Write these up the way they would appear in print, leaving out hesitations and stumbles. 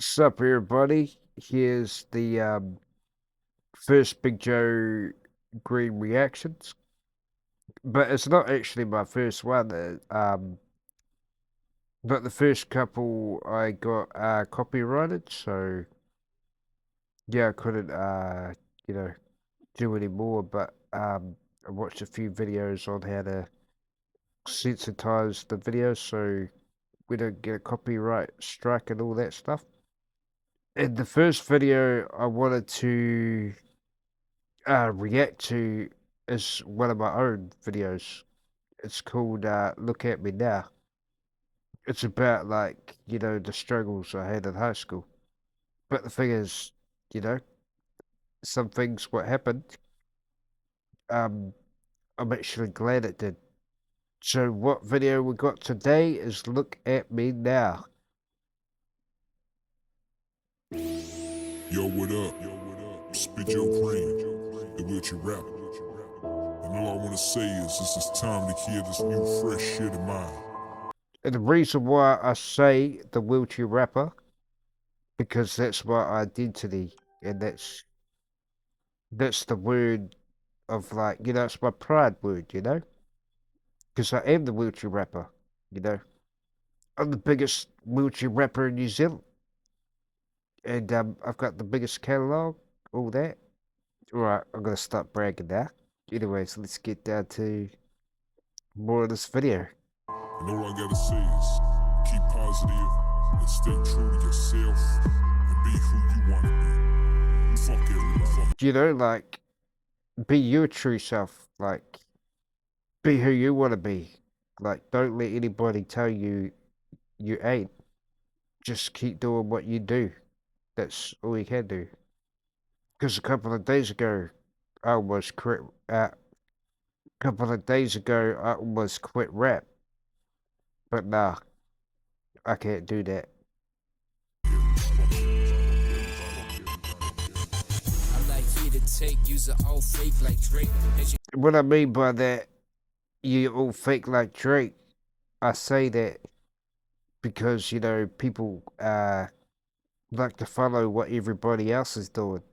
Sup, everybody? Here's the first Big Joe Green reactions, but it's not actually my first one. But the first couple I got copyrighted, so yeah, I couldn't you know do any more. But I watched a few videos on how to sensitize the video so we don't get a copyright strike and all that stuff. In the first video, I wanted to react to is one of my own videos. It's called Look at Me Now. It's about like, the struggles I had in high school. But the thing is, you know, some things what happened, um, I'm actually glad it did. So what video we got today is Look at Me Now. Yo, what up? Spit your cream, the wheelchair rapper. And all I wanna say is this is time to hear this new fresh shit of mine. And the reason why I say the wheelchair rapper, because that's my identity, and that's the word of like, it's my pride word, because I am the wheelchair rapper, you know. I'm the biggest wheelchair rapper in New Zealand, and I've got the biggest catalogue, all that. All right, I'm gonna stop bragging now. Anyways, let's get down to more of this video. And all I gotta say is keep positive and stay true to yourself and be who you wanna be. Fuck everybody. Like, be your true self. Like, be who you want to be. Like, don't let anybody tell you you ain't. Just keep doing what you do. That's all you can do. Because a couple of days ago, I almost quit. A couple of days ago, I almost quit rap. But nah, I can't do that. What I mean by that, you all fake like Drake. I say that because, people like to follow what everybody else is doing.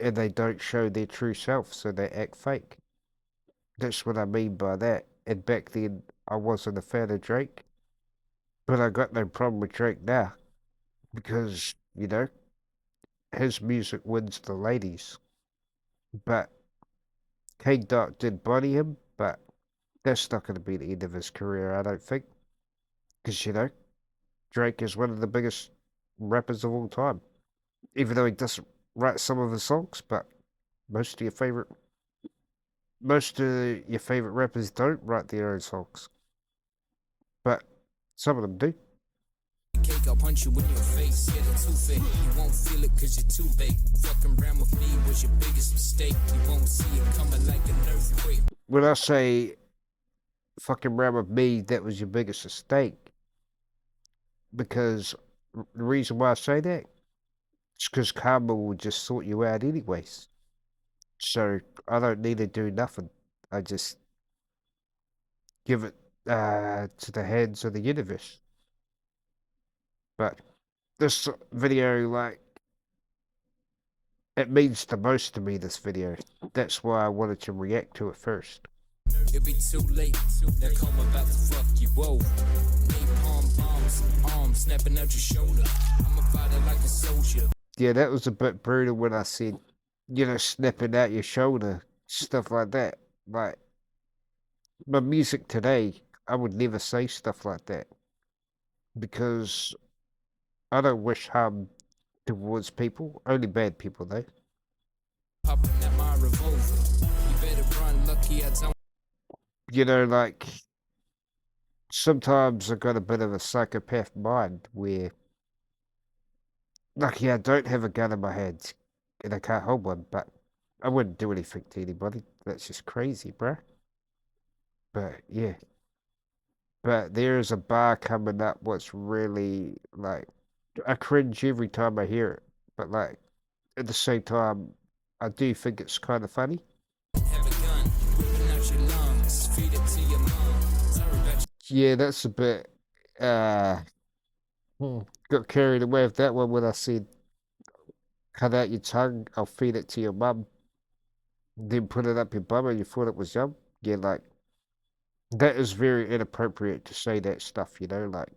And they don't show their true self, so they act fake. That's what I mean by that. And back then, I wasn't a fan of Drake. But I got no problem with Drake now. Because, his music wins the ladies. But K-Dot did body him, but that's not going to be the end of his career, I don't think. Because, Drake is one of the biggest rappers of all time. Even though he doesn't write some of his songs, but most of your favorite rappers don't write their own songs. But some of them do. Cake, I'll punch you in your face. Get it too fake. You won't feel it cause you're too big. Fucking around with me was your biggest mistake. You won't see it coming like an earthquake. When I say fucking around with me, that was your biggest mistake. Because the reason why I say that is because karma will just sort you out anyways. So I don't need to do nothing. I just give it to the hands of the universe. But this video, like, it means the most to me, this video. That's why I wanted to react to it first. It'll be too late. That come about to fuck you. Whoa. Napalm bombs, arms snapping out your shoulder. I'm about it like a soldier. Yeah, that was a bit brutal when I said, snapping out your shoulder, stuff like that. Like, my music today, I would never say stuff like that. Because I don't wish harm towards people, only bad people though. Popping at my revolver. You better run, lucky I don't. Like, sometimes I got a bit of a psychopath mind where, lucky I don't have a gun in my hand and I can't hold one, but I wouldn't do anything to anybody. That's just crazy, bruh. But yeah. But there is a bar coming up what's really, like, I cringe every time I hear it. But, like, at the same time, I do think it's kind of funny. Have a gun, whipping out your lungs, feed it to your mom. Yeah, that's a bit, got carried away with that one when I said, cut out your tongue, I'll feed it to your mum, then put it up your bum and you thought it was yum. Yeah, like, that is very inappropriate to say that stuff, you know? Like,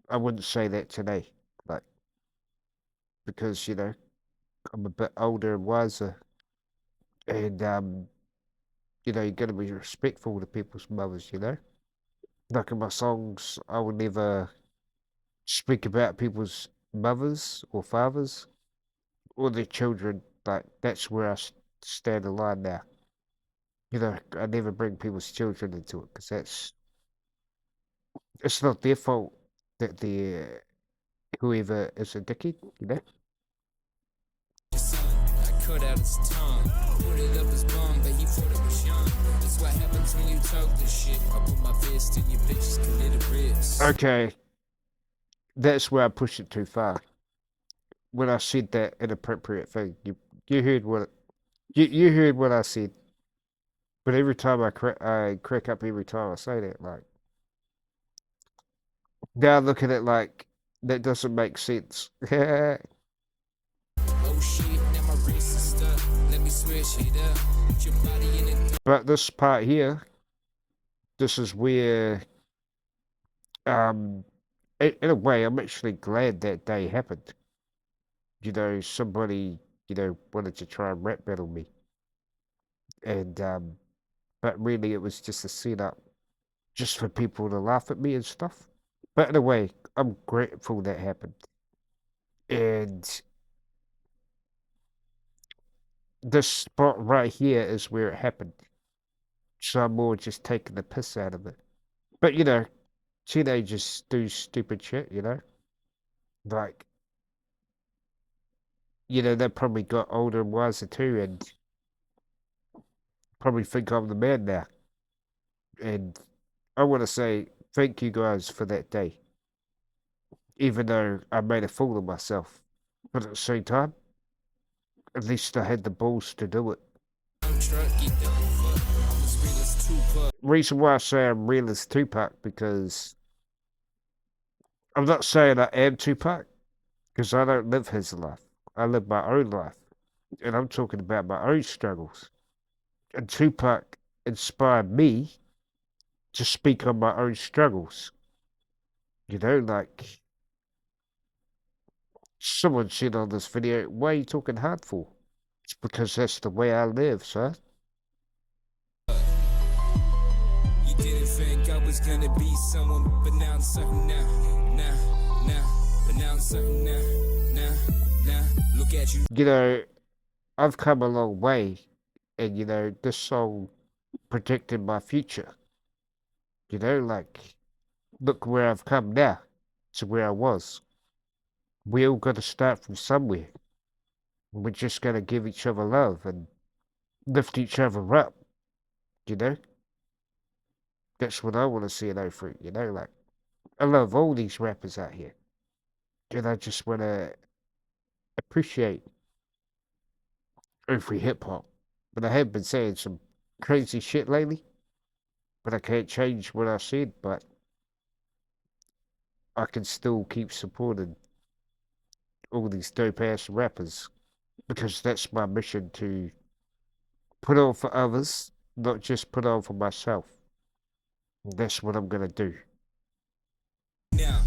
I wouldn't say that today. Like, because, I'm a bit older and wiser. And, you gotta be respectful to people's mothers, you know? Like in my songs, I would never speak about people's mothers or fathers or their children. Like, that's where stand the line now. I never bring people's children into it because it's not their fault that they're whoever is a dickhead, you know? I cut out his tongue, put it up his bum, but he thought it was young. That's what happens when you talk this shit. I put my fist in your bitch's committed ribs. Okay, that's where I push it too far. When I said that inappropriate thing, you heard you heard what I said, but every time I crack up every time I say that, like now I look at it like that doesn't make sense. Oh shit, now my wrist is stuck. Let me switch it up. Put your body in it. But this part here, this is where um in a way I'm actually glad that day happened. Somebody, wanted to try and rap battle me. And but really it was just a setup just for people to laugh at me and stuff. But in a way, I'm grateful that happened. And this spot right here is where it happened. So I'm more just taking the piss out of it. But teenagers do stupid shit, Like, they probably got older and wiser too and probably think I'm the man now. And I want to say thank you guys for that day. Even though I made a fool of myself. But at the same time, at least I had the balls to do it. Reason why I say I'm real as Tupac because I'm not saying I am Tupac because I don't live his life. I live my own life. And I'm talking about my own struggles. And Tupac inspired me to speak on my own struggles. Like someone said on this video, why are you talking hard for? It's because that's the way I live, sir. You didn't think I was gonna be someone, but now I'm something now. But now I'm something now. Look at you. I've come a long way, and this song predicted my future. Like, look where I've come now to where I was. We all got to start from somewhere. We're just gonna give each other love and lift each other up. You know, that's what I want to see in '03. Like I love all these rappers out here, and I just want to appreciate '03 hip hop. But I have been saying some crazy shit lately, but I can't change what I said. But I can still keep supporting all these dope ass rappers because that's my mission to put on for others, not just put on for myself. That's what I'm gonna do. Now,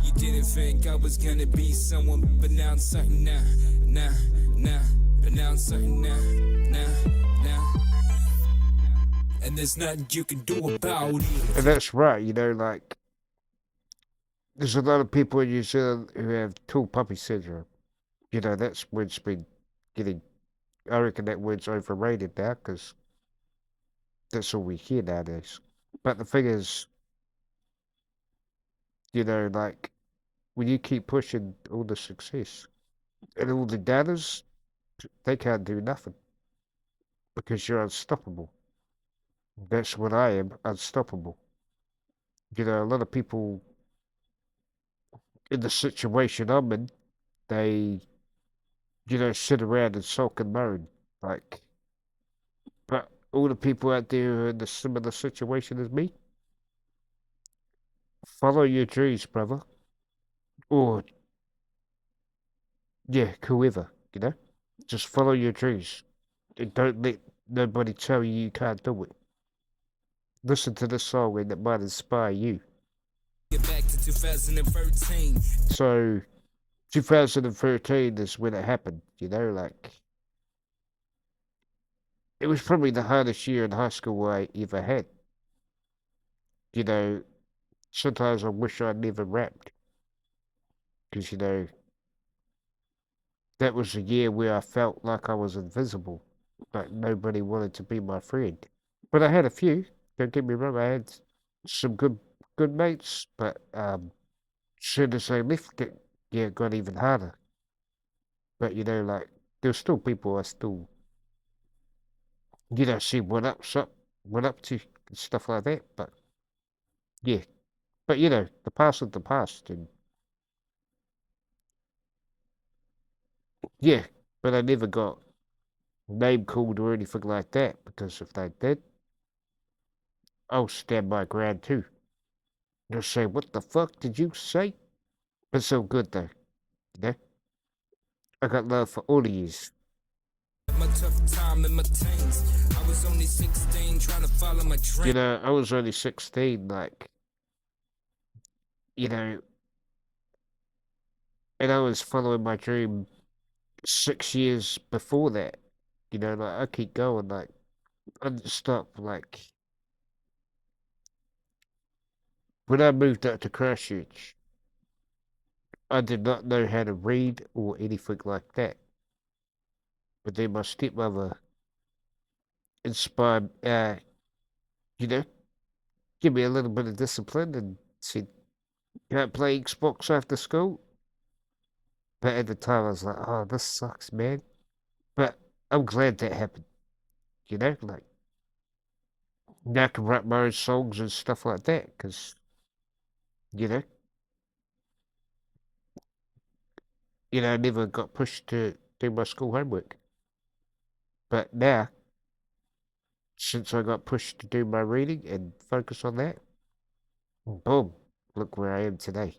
you didn't think I was gonna be someone, but now I'm something now. But now I'm something now. And there's nothing you can do about it. And that's right, like there's a lot of people in New Zealand who have tall puppy syndrome. That's word's been getting. I reckon that word's overrated now because that's all we hear nowadays. But the thing is, like when you keep pushing all the success and all the doubters, they can't do nothing because you're unstoppable. That's what I am, unstoppable. A lot of people in the situation I'm in, they, sit around and sulk and moan. Like, but all the people out there who are in a similar situation as me, follow your dreams, brother. Or, yeah, whoever, you know? Just follow your dreams. And don't let nobody tell you you can't do it. Listen to this song and it might inspire you. Get back to 2013. So, 2013 is when it happened, you know? Like, it was probably the hardest year in high school I ever had. You know, sometimes I wish I never rapped. Because, you know, that was a year where I felt like I was invisible. Like nobody wanted to be my friend. But I had a few. Don't get me wrong. I had some good mates. But soon as they left, it got even harder. But you know, like there's still people I still see what up to and stuff like that. But yeah, but the past is the past, and yeah. But I never got name called or anything like that because if they did, I'll stand my ground too. They'll say, "What the fuck did you say?" But so good though, you know. I got love for all of yous. My tough time in my teens. I was only 16 trying to follow my dream. I was only 16, like, you know, and I was following my dream 6 years before that. Like I keep going, like I didn't stop. Like when I moved out to Christchurch, I did not know how to read or anything like that. But then my stepmother inspired, you know, give me a little bit of discipline and said, "Can't play Xbox after school." But at the time, I was like, "Oh, this sucks, man." But I'm glad that happened. Like now I can write my own songs and stuff like that because you know, I never got pushed to do my school homework. But now, since I got pushed to do my reading and focus on that, boom, look where I am today.